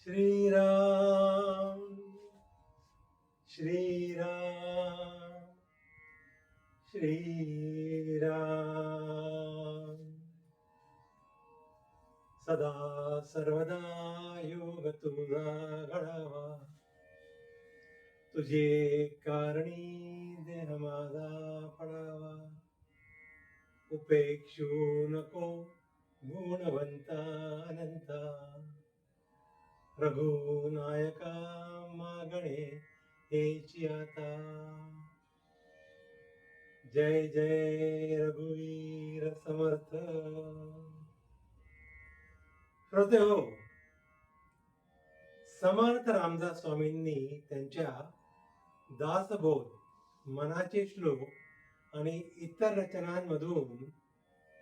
श्रीराम श्रीराम श्रीराम सदा सर्वदा योग तुझा घडावा, तुझे कारणी देह माझा पडावा. उपेक्षू नको गुणवंता अनंता, रघुनायका मागणे हेची आता. जय जय रघुवीर समर्थ. श्रोते हो, समर्थ रामदास स्वामींनी त्यांच्या दासबोध, मनाचे श्लोक आणि इतर रचनांमधून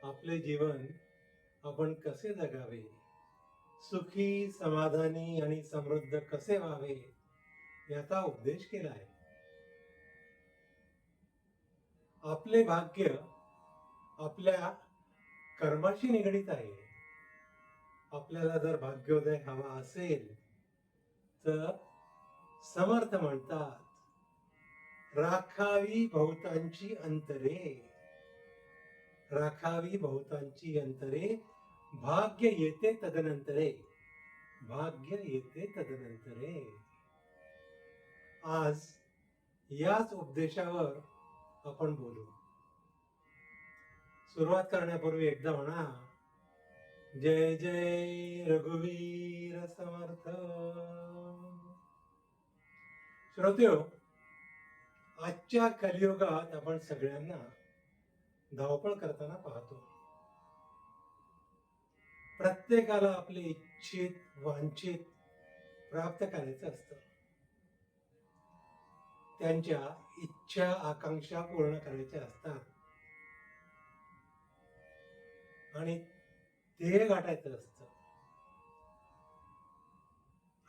आपले जीवन आपण कसे जगावे, सुखी समाधानी आणि समृद्ध कसे व्हावे याचा उपदेश केला आहे. आपले भाग्य आपल्या कर्माशी निगडित आहे. आपल्याला जर भाग्योदय हवा असेल तर समर्थ म्हणतात, राखावी बहुतांची अंतरे, राखावी बहुतांची अंतरे, भाग्य येते तदनंतरे, भाग्य येते तदनंतरे. आज याच उपदेशावर आपण बोलू. सुरुवात करण्यापूर्वी एकदा म्हणा, जय जय रघुवीर समर्थ. श्रोत्यो, आजच्या कलियुगात आपण सगळ्यांना धावपळ करताना पाहतो. प्रत्येकाला आपले इच्छित वांछित प्राप्त करायचं असतं. त्यांच्या इच्छा आकांक्षा पूर्ण करायच्या असतात आणि ध्येय गाठायचं असतं.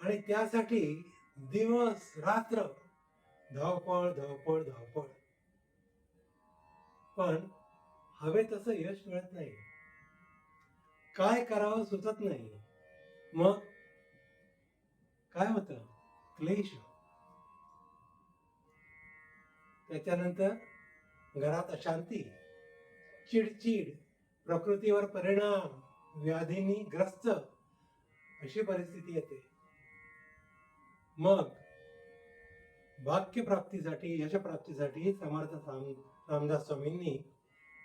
आणि त्यासाठी दिवस रात्र धावपळ धावपळ धावपळ. पण हवे तसं यश मिळत नाही. काय करावं सुचत नाही. मग काय होतं? क्लेश. त्याच्यानंतर घरात अशांती, चिडचिड, प्रकृतीवर परिणाम, व्याधींनी ग्रस्त अशी परिस्थिती येते. मग भाग्यप्राप्तीसाठी, यशप्राप्तीसाठी समर्थ रामदास स्वामींनी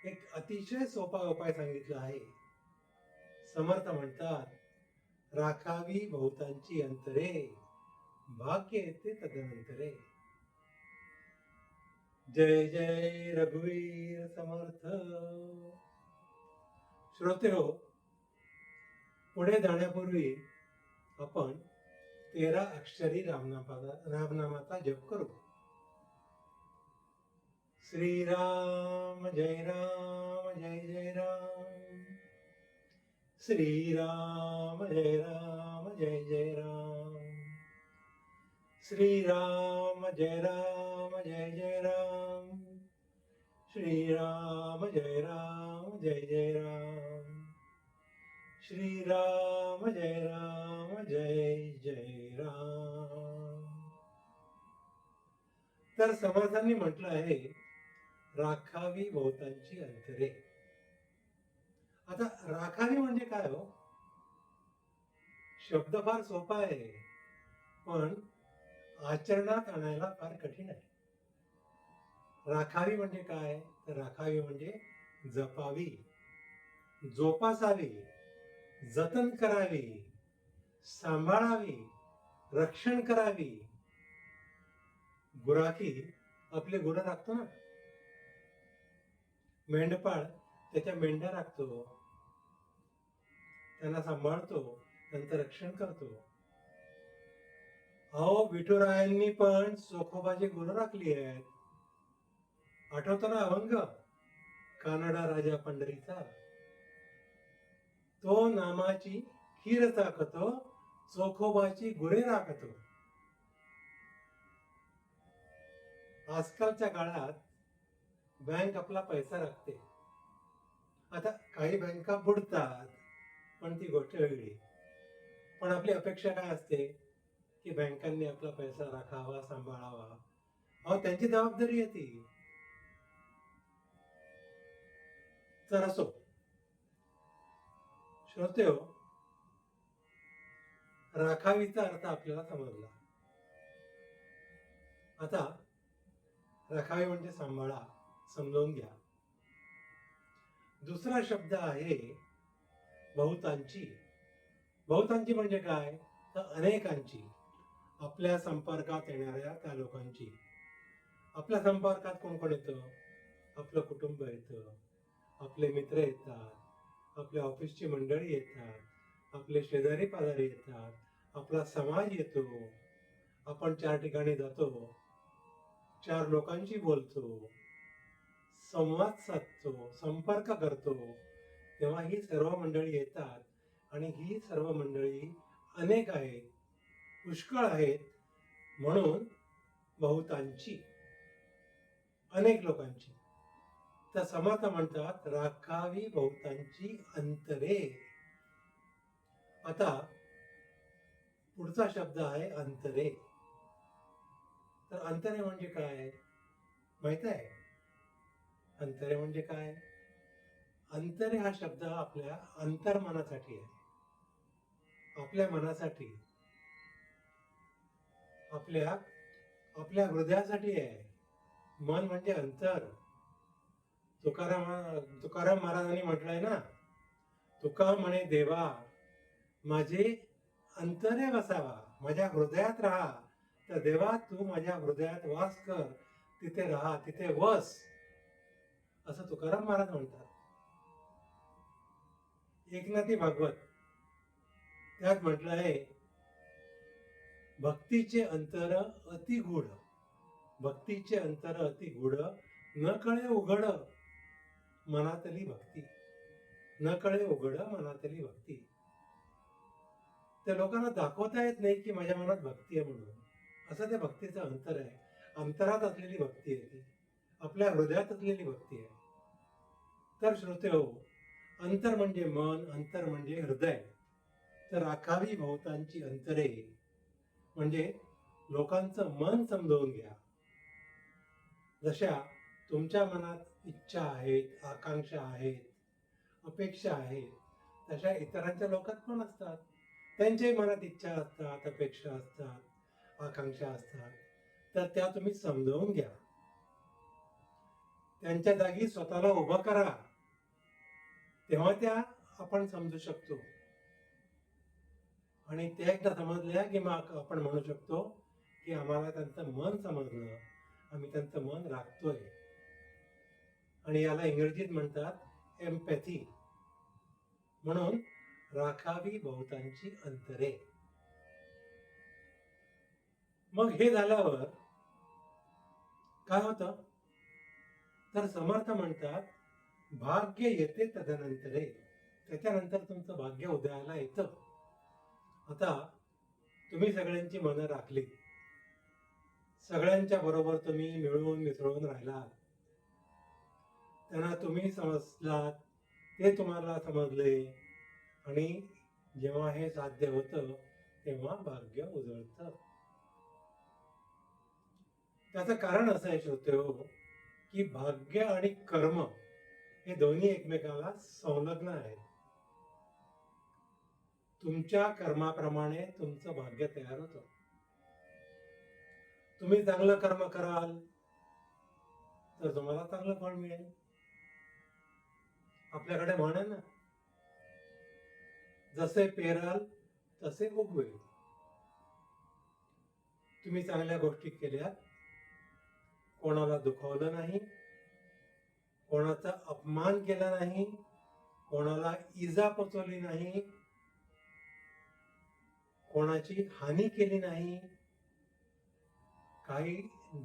एक अतिशय सोपा उपाय सांगितला आहे. समर्थ म्हणतात, राखावी बहुतांची अंतरे, भाग्य येते तदनंतरे. जय जय रघुवीर समर्थ. श्रोते हो, पुढे जाण्यापूर्वी आपण 13 अक्षरी रामनामाचा जप करू. श्रीराम जय राम जय जय राम, श्रीराम जय राम जय जय राम, श्रीराम जय राम जय जय राम, श्रीराम जय राम जय जय राम, श्रीराम जय राम जय जय राम. तर समर्थांनी म्हटलं आहे, राखावी बहुतांची अंतरे. आता राखावी म्हणजे काय हो? शब्द फार सोपा आहे, पण आचरणात आणायला फार कठीण आहे. राखावी म्हणजे काय? तर राखावी म्हणजे जपावी, जोपासावी, जतन करावी, सांभाळावी, रक्षण करावी. गुराखी आपले गुरं राखतो ना, मेंढपाळ त्याच्या मेंढ्या राखतो, त्यांना सांभाळतो, त्यांचं रक्षण करतो. अहो, विठुरायांनी पण चोखोबाची गुरं राखली आहेत. आठवतो ना अभंग, कानडा राजा पंढरीचा, तो नामाची खीर चाकतो, चोखोबाची गुरे राखतो. आजकालच्या काळात बँक आपला पैसा राखते. आता काही बँका बुडतात, पण ती गोष्ट वेगळी. पण आपली अपेक्षा काय असते की बँकांनी आपला पैसा राखावा, सांभाळावा. अहो, त्यांची जबाबदारी आहे ती. तर असो, श्रोते हो, राखावीचा अर्थ आपल्याला समजला. आता राखावी म्हणजे सांभाळा, समजावून घ्या. दुसरा शब्द आहे बहुतांची. बहुतांची म्हणजे काय? तर अनेकांची, आपल्या संपर्कात येणाऱ्या त्या लोकांची. आपल्या संपर्कात कोण कोण येतं? आपलं कुटुंब येतं, आपले मित्र येतात, आपल्या ऑफिसची मंडळी येतात, आपले शेजारी पाजारी येतात, आपला समाज येतो. आपण 4 ठिकाणी जातो, 4 लोकांशी बोलतो, संवाद साधतो, संपर्क करतो, तेव्हा ही सर्व मंडळी येतात आणि ही सर्व मंडळी अनेक आहेत, पुष्कळ आहेत, म्हणून बहुतांची, अनेक लोकांची. तर समर्थ म्हणतात राखावी बहुतांची अंतरे. आता पुढचा शब्द आहे अंतरे. तर अंतरे म्हणजे काय माहित आहे? अंतरे म्हणजे काय? अंतरे हा शब्द आपल्या अंतर्मनासाठी आहे, आपल्या मनासाठी, आपल्या आपल्या हृदयासाठी आहे. मन म्हणजे अंतर. तुकाराम महाराजांनी म्हटलंय ना, तुका म्हणे देवा माझे अंतरे वसावा, माझ्या हृदयात राहा. तर देवा तू माझ्या हृदयात वास कर, तिथे राहा, तिथे वस, असं तुकाराम महाराज म्हणतात. एकनाथी भागवत त्यात म्हटलं आहे, भक्तीचे अंतर अति गूढ, भक्तीचे अंतर अति गूढ, न कळे उघड मनातली भक्ती, न कळे उघड मनातली भक्ती. त्या लोकांना दाखवता येत नाही की माझ्या मनात भक्ती आहे म्हणून. असं त्या भक्तीचं अंतर आहे. अंतरात असलेली भक्ती आहे ती, आपल्या हृदयात असलेली भक्ती आहे. तर श्रोते हो, अंतर म्हणजे मन, अंतर म्हणजे हृदय. तर राखावी बहुतांची अंतरे म्हणजे लोकांचं मन समजावून घ्या. जशा तुमच्या मनात इच्छा आहेत, आकांक्षा आहेत, अपेक्षा आहेत, तशा इतरांच्या लोकात पण असतात. त्यांच्याही मनात इच्छा असतात, अपेक्षा असतात, आकांक्षा असतात. तर त्या तुम्ही समजावून घ्या. त्यांच्या जागी स्वतःला उभं करा, तेव्हा त्या आपण समजू शकतो. आणि त्या एकदा समजल्या की मग आपण म्हणू शकतो की आम्हाला त्यांचं मन समजलं, आम्ही त्यांचं मन राखतोय. आणि याला इंग्रजीत म्हणतात एम्पॅथी. म्हणून राखावी बहुतांची अंतरे. मग हे झाल्यावर काय होतं? तर समर्थ म्हणतात भाग्य येते तदनंतरे. त्याच्यानंतर तुमचं भाग्य उदयाला येतं. आता तुम्ही सगळ्यांची मनं राखली, सगळ्यांच्या बरोबर तुम्ही मिळून मिसळून राहिलात, त्यांना तुम्ही समजलात, ते तुम्हाला समजले, आणि जेव्हा हे साध्य होतं तेव्हा भाग्य उजळतं. त्याचं कारण असं आहे श्रोते हो, की भाग्य आणि कर्म हे दोन्ही एकमेकाला संलग्न आहेत. तुमच्या कर्माप्रमाणे तुमचं भाग्य तयार होतं. तुम्ही चांगलं कर्म कराल तर तुम्हाला चांगलं फळ मिळेल. आपल्याकडे म्हण आहे ना, जसे पेराल तसे उगवेल. तुम्ही चांगल्या गोष्टी केल्या, कोणाला दुखावलं नाही, कोणाचा अपमान केला नाही, कोणाला इजा पोचवली नाही, कोणाची हानी केली नाही, काही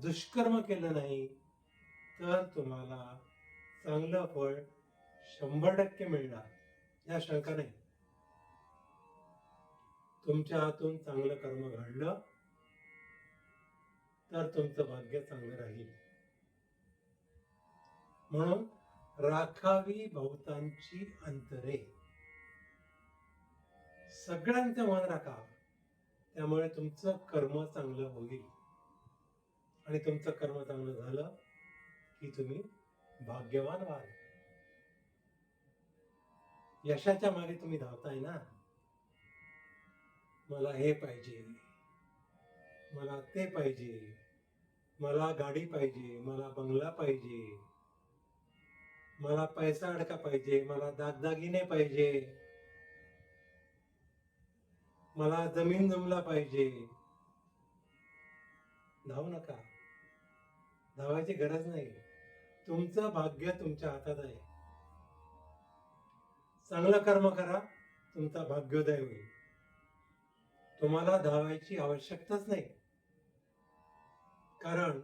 दुष्कर्म केलं नाही, तर तुम्हाला चांगलं फळ 100% मिळणार, या शंका नाही. तुमच्या हातून चांगलं कर्म घडलं तर तुमचं भाग्य चांगलं राहील. म्हणून राखावी बहुतांची अंतरे. सगळ्यांचं मन राखा. त्यामुळे तुमचं कर्म चांगलं होईल आणि तुमचं कर्म चांगलं झालं की तुम्ही भाग्यवान व्हाल. यशाच्या मागे तुम्ही धावताय ना, मला हे पाहिजे, मला ते पाहिजे, मला गाडी पाहिजे, मला बंगला पाहिजे, मला पैसा अडका पाहिजे, मला दागदागिने पाहिजे, मला जमीन जमला पाहिजे. धावू नका, धावायची गरज नाही. तुमचं भाग्य तुमच्या हातात आहे. चांगलं कर्म करा, तुमचा भाग्योदय होईल. तुम्हाला धावायची आवश्यकताच नाही, कारण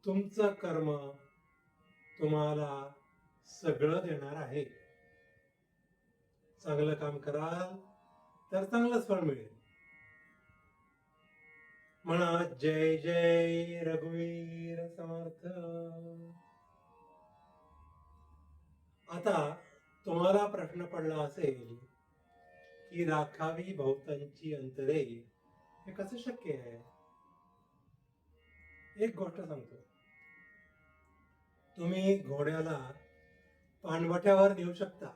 तुमचं कर्म तुम्हाला सगळं देणार आहे. चांगलं काम कराल तर चांगलंच फळ मिळेल. म्हणा जय जय रघुवीर समर्थ. आता तुम्हाला प्रश्न पडला असेल की राखावी बहुतांची अंतरे, हे कसं शक्य आहे? एक गोष्ट सांगतो. तुम्ही घोड्याला पाणवठ्यावर नेऊ शकता,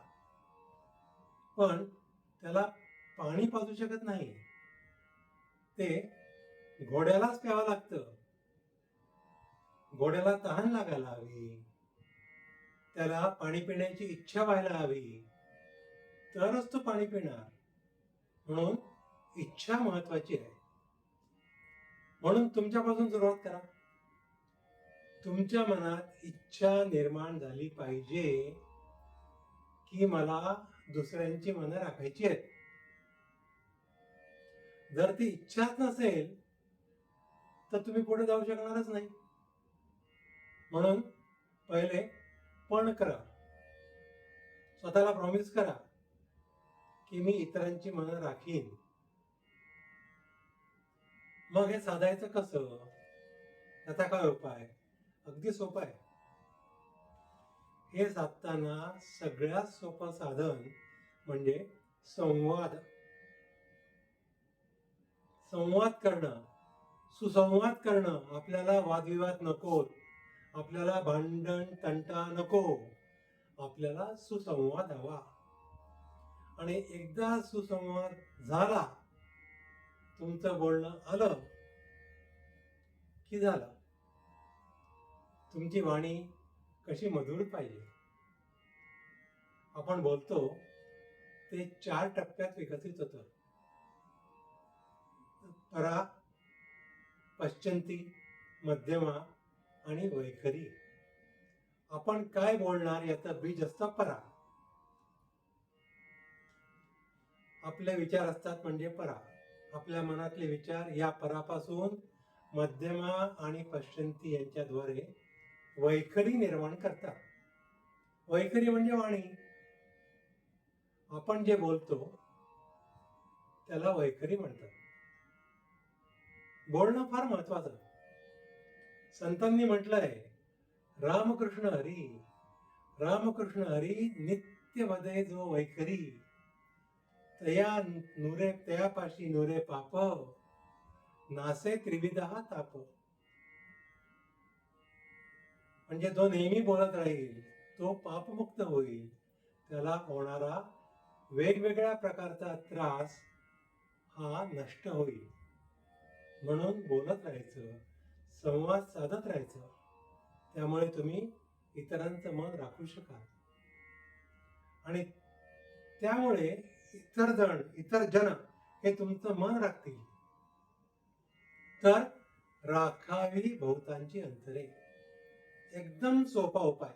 पण त्याला पाणी पाजू शकत नाही. ते घोड्यालाच प्यावं लागतं. घोड्याला तहान लागायला हवी, त्याला पाणी पिण्याची इच्छा व्हायला हवी, तरच तो पाणी पिणार. म्हणून इच्छा महत्वाची आहे. म्हणून तुमच्यापासून सुरुवात करा. तुमच्या मनात इच्छा निर्माण झाली पाहिजे की मला दुसऱ्यांची मनं राखायची आहेत. जर ती इच्छाच नसेल तर तुम्ही पुढे जाऊ शकणारच नाही. म्हणून पहिले पण करा. स्वतःला प्रॉमिस करा की मी इतरांची मनं राखीन. मग हे साधायचं कसं? याचा काय उपाय? अगदी सोपा आहे. हे साधताना सगळ्यात सोपं साधन म्हणजे संवाद. संवाद करणं, सुसंवाद करणं. आपल्याला वादविवाद नको, आपल्याला भांडण तंटा नको, आपल्याला सुसंवाद हवा. आणि एकदा सुसंवाद झाला, तुमचं बोलणं आलं की झालं. तुमची वाणी कशी मधुर पाहिजे. आपण बोलतो ते 4 टप्प्यात विकसित होतं. परा, पश्चंती, मध्यमा आणि वैखरी. आपण काय बोलणार याचं बीज असतं परा. आपले विचार असतात म्हणजे परा. आपल्या मनातले विचार या परापासून मध्यमा आणि पश्चंती यांच्याद्वारे वैखरी निर्माण करतात. वैखरी म्हणजे वाणी. आपण जे बोलतो त्याला वैखरी म्हणतात. बोलणं फार महत्वाचं. संतांनी म्हटलंय, रामकृष्ण हरी, रामकृष्ण हरी नित्य वदे जो वैखरी, तयापाशी नुरे पाप, नासे त्रिविधा ताप. म्हणजे जो नेहमी बोलत राहील तो पापमुक्त होईल. त्याला होणारा वेगवेगळ्या प्रकारचा त्रास हा नष्ट होईल. म्हणून बोलत राहायचं, संवाद साधत राहायचं. त्यामुळे तुम्ही इतरांचं मन राखू शकाल आणि त्यामुळे इतर जन हे तुमचं मन राखतील. तर राखावी बहुतांची अंतरे, एकदम सोपा उपाय.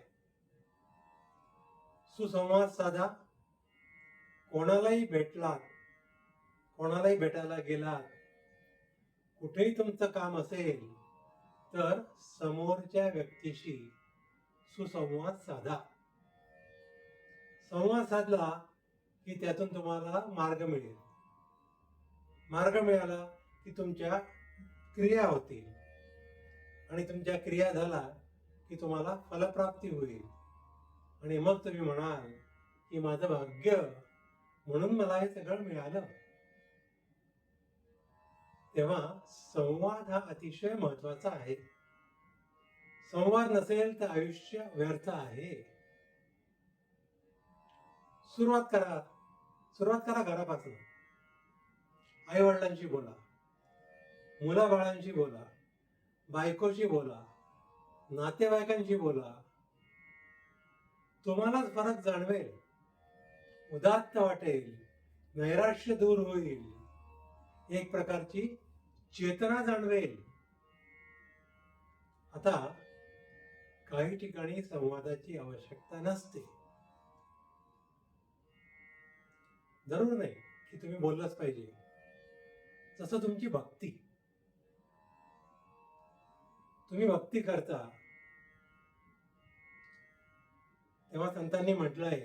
सुसंवाद साधा. कोणालाही भेटायला गेलात, कुठेही तुमचं काम असेल तर समोरच्या व्यक्तीशी सुसंवाद साधा. संवाद साधला की त्यातून तुम्हाला मार्ग मिळेल. मार्ग मिळाला की तुमच्या क्रिया होतील आणि तुमच्या क्रिया झाला की तुम्हाला फलप्राप्ती होईल. आणि मग तुम्ही म्हणाल की माझं भाग्य, म्हणून मला हे सगळं मिळालं. तेव्हा संवाद हा अतिशय महत्वाचा आहे. संवाद नसेल तर आयुष्य व्यर्थ आहे. सुरुवात करा घरापासून. आई वडिलांशी बोला, मुलाबाळांशी बोला, बायकोशी बोला, नातेवाईकांशी बोला. तुम्हालाच फरक जाणवेल, उदात्त वाटेल, नैराश्य दूर होईल, एक प्रकारची चेतना जाणवेल. आता काही ठिकाणी संवादाची आवश्यकता नसते. जरूर नाही की तुम्ही बोललंच पाहिजे. जसं तुमची भक्ती, तुम्ही भक्ती करता तेव्हा संतांनी म्हटलंय,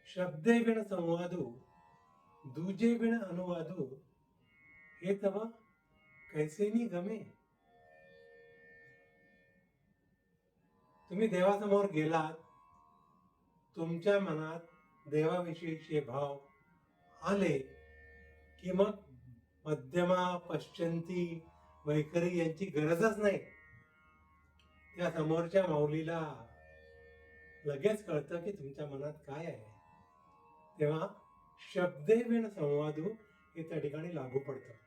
शब्दे बिन संवादू दूजे बिन अनुवादू हे तव कैसेनी गमे. तुम्ही देवासमोर गेलात, तुमच्या मनात देवाविषयीचे भाव आले की मग मध्यमा पश्चंती वैखरी यांची गरजच नाही. त्या समोरच्या माऊलीला लगेच कळतं की तुमच्या मनात काय आहे. तेव्हा शब्दे बिन संवादू हे त्या ठिकाणी लागू पडतं.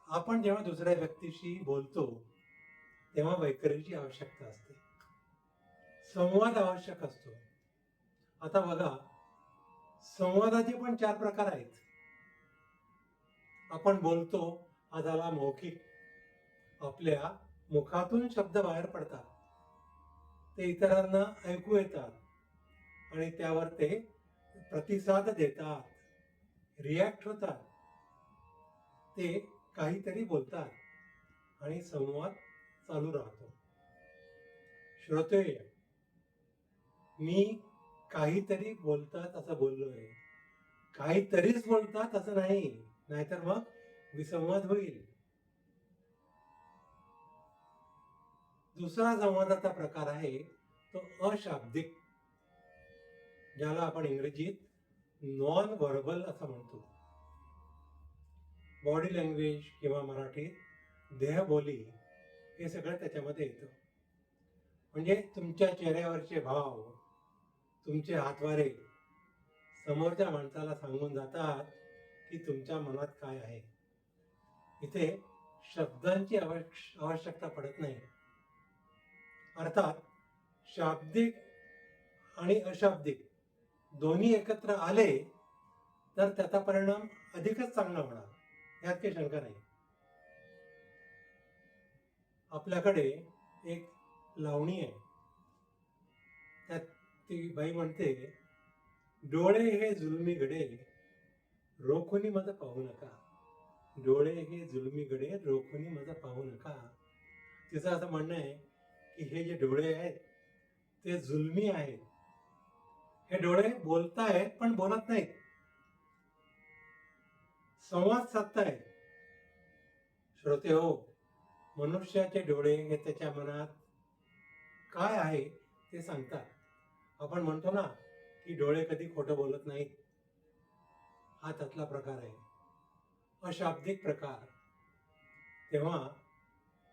आपण जेव्हा दुसऱ्या व्यक्तीशी बोलतो तेव्हा वैखरीची आवश्यकता असते, संवाद आवश्यक असतो. आता बघा, संवादाचे पण 4 प्रकार आहेत. आपण बोलतो हा झाला मौखिक, आपल्या मुखातून शब्द बाहेर पडतात, ते इतरांना ऐकू येतात आणि त्यावर ते प्रतिसाद देतात, रिॲक्ट होतात, ते काहीतरी बोलतात आणि संवाद चालू राहतो. श्रोते, मी काहीतरी बोलतात असं बोललोय, काहीतरीच बोलतात असं नाही, नाहीतर मग विसंवाद होईल. दुसरा संवादाचा प्रकार आहे तो अशाब्दिक, ज्याला आपण इंग्रजीत नॉन व्हर्बल असं म्हणतो. बॉडी लँग्वेज किंवा मराठीत देहबोली हे सगळं त्याच्यामध्ये येतं. म्हणजे तुमच्या चेहऱ्यावरचे भाव, तुमचे हातवारे समोरच्या माणसाला सांगून जातात की तुमच्या मनात काय आहे. इथे शब्दांची आवश्यकता पडत नाही. अर्थात शाब्दिक आणि अशाब्दिक दोन्ही एकत्र आले तर त्याचा परिणाम अधिकच चांगला होणार, यात काही शंका नाही. आपल्याकडे एक लावणी आहे, त्यात ती बाई म्हणते, डोळे हे जुलमी गडे रोखुनी मज पाहू नका. डोळे हे जुलमी गडे रोखुनी मज पाहू नका. तिचं असं म्हणणं आहे की हे जे डोळे आहेत ते जुलमी आहेत. हे डोळे बोलतायत पण बोलत नाहीत, संवाद साधतायत. श्रोते हो, मनुष्याचे डोळे हे त्याच्या मनात काय आहे ते सांगतात. आपण म्हणतो ना की डोळे कधी खोटं बोलत नाहीत, हा त्यातला प्रकार आहे, अशाब्दिक प्रकार. तेव्हा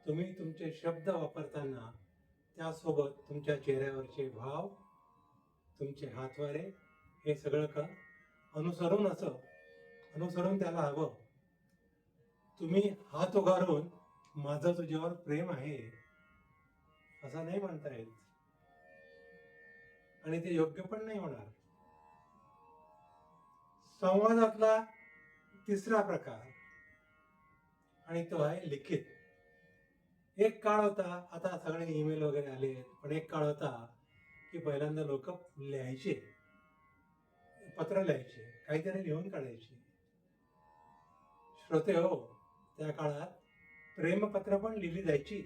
तुम्ही तुमचे शब्द वापरताना त्यासोबत तुमच्या चेहऱ्यावरचे भाव, तुमचे हातवारे हे सगळं अनुसरून त्याला हवं. तुम्ही हात उगारून माझं तुझ्यावर प्रेम आहे असं नाही म्हणता येत, आणि ते योग्य पण नाही होणार. संवादातला तिसरा प्रकार आणि तो आहे लिखित. एक काळ होता, आता सगळे ईमेल वगैरे आले, पण एक काळ होता की पहिल्यांदा लोक लिहायचे, पत्र लिहायचे, काहीतरी लिहून काढायचे. श्रोते हो, त्या काळात प्रेमपत्र पण लिहिली जायची.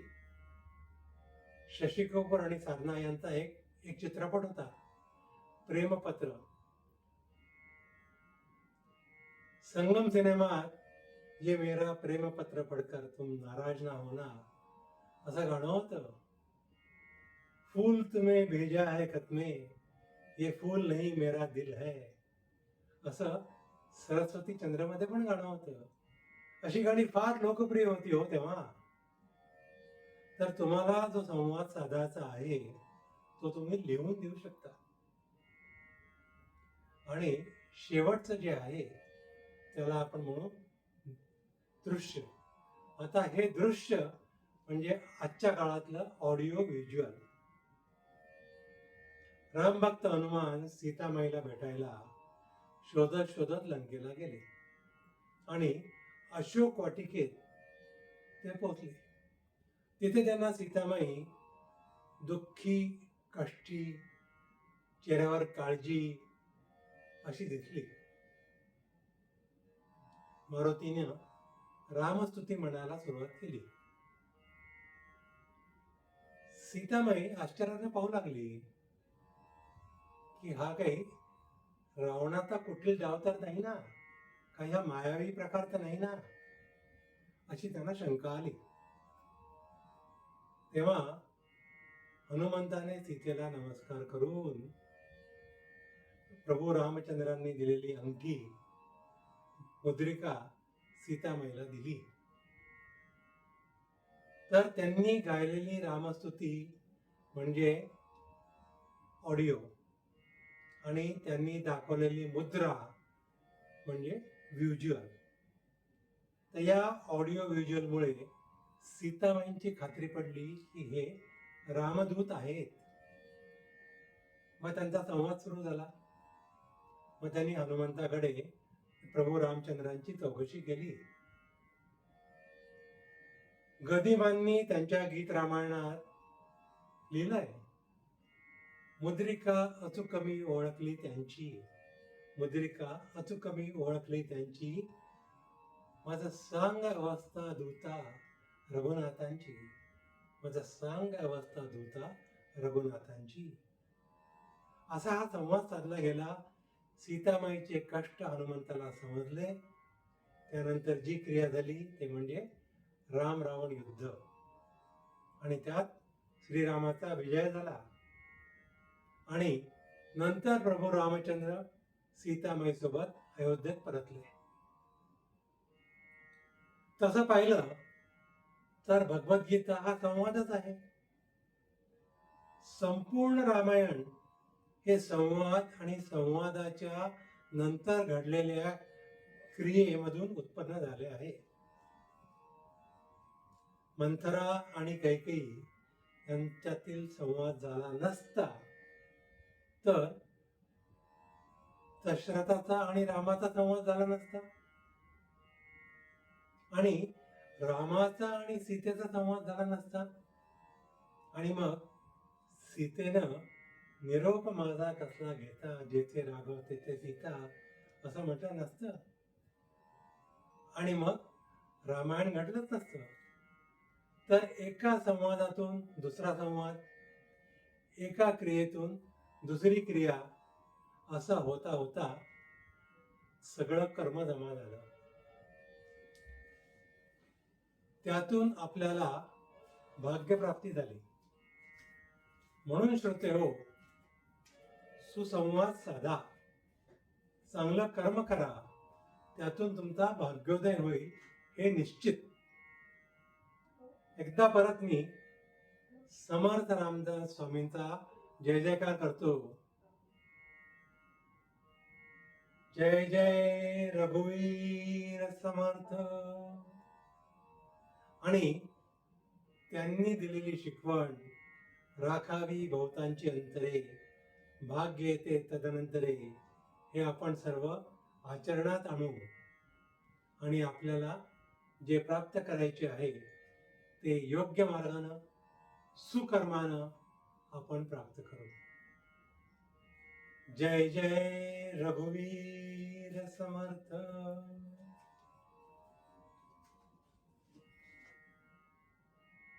शशी कपूर आणि साधना यांचा एक चित्रपट होता, प्रेमपत्र. संगम सिनेमात ये मेरा प्रेमपत्र पढ़कर तुम नाराज ना होना असं गाणं होतं. फूल तुम्हें भेजा है खत में, ये फूल नहीं मेरा दिल है, असं सरस्वती चंद्रमध्ये पण गाणं होतं. अशी गाणी फार लोकप्रिय होती हो तेव्हा. तर तुम्हाला जो संवाद साधायचा आहे तो तुम्ही लिहून देऊ शकता. आणि शेवटचं जे आहे त्याला आपण म्हणू दृश्य. आता हे दृश्य म्हणजे आजच्या काळातलं ऑडिओ व्हिज्युअल. रामभक्त हनुमान सीतामाईला भेटायला शोधत शोधत लंकेला गेले आणि अशोक वाटिकेत ते पोहोचले. तिथे त्यांना सीतामाई दुःखी, कष्टी, चेहऱ्यावर काळजी अशी दिसली. मारुतीनं रामस्तुती म्हणायला सुरुवात केली. सीतामाई आश्चर्याने पाहू लागली की हा काही रावणाचा कुठील डाव तर नाही ना, काही हा मायावी प्रकार तर नाही ना, अशी त्यांना शंका आली. तेव्हा हनुमंताने सीतेला नमस्कार करून प्रभू रामचंद्रांनी दिलेली अंगठी मुद्रिका सीतामाईला दिली. तर त्यांनी गायलेली रामस्तुती म्हणजे ऑडिओ आणि त्यांनी दाखवलेली मुद्रा म्हणजे व्हिज्युअल. तर या ऑडिओ व्हिज्युअलमुळे सीतामाईंची खात्री पडली की हे रामदूत आहेत. मग त्यांचा संवाद सुरू झाला. मग त्यांनी हनुमंताकडे प्रभू रामचंद्रांची चौकशी केली. गदिमांनी त्यांच्या गीत रामायणात लिहिलंय, मुद्रिका अचूकमी ओळखली त्यांची, मुद्रिका अचूकमी ओळखली त्यांची, माझं सांग अवस्था दूता रघुनाथांची, माझं सांग अवस्था दूता रघुनाथांची. असा हा संवाद साधला गेला. सीतामाईचे कष्ट हनुमंताला समजले. त्यानंतर जी क्रिया झाली ते म्हणजे राम रावण युद्ध आणि त्यात श्रीरामाचा विजय झाला. आणि नंतर प्रभू रामचंद्र सीतामाई सोबत अयोध्येत परतले. तसं पाहिलं तर भगवद्गीता हा संवादच आहे. संपूर्ण रामायण हे संवाद आणि संवादाच्या नंतर घडलेल्या क्रियेमधून उत्पन्न झाले आहे. मंथरा आणि कैकेयी यांच्यातील संवाद झाला नसता तर दशरथाचा आणि रामाचा संवाद झाला नसता आणि रामाचा आणि सीतेचा संवाद झाला नसता आणि मग सीतेनं निरोप माझा कसला घेता, जेथे राघव तेथे सीता असं म्हटलं नसतं आणि मग रामायण घडलंच नसतं. तर एका संवादातून दुसरा संवाद, एका क्रियेतून दुसरी क्रिया असं होता होता सगळं कर्म जमा झालं. त्यातून आपल्याला भाग्यप्राप्ती झाली. म्हणून श्रोते हो, सुसंवाद साधा, चांगलं कर्म करा, त्यातून तुमचा भाग्योदय होईल हे निश्चित. एकदा परत मी समर्थ रामदास स्वामींचा जय जयकार करतो. जय जय रघुवीर समर्थ. आणि त्यांनी दिलेली शिकवण, राखावी बहुतांची अंतरे, भाग्य येते तदनंतरे, हे आपण सर्व आचरणात आणू आणि आपल्याला जे प्राप्त करायचे आहे ते योग्य मार्गानं सुकर्मानं आपण प्राप्त करू. जय जय रघुवीर समर्थ.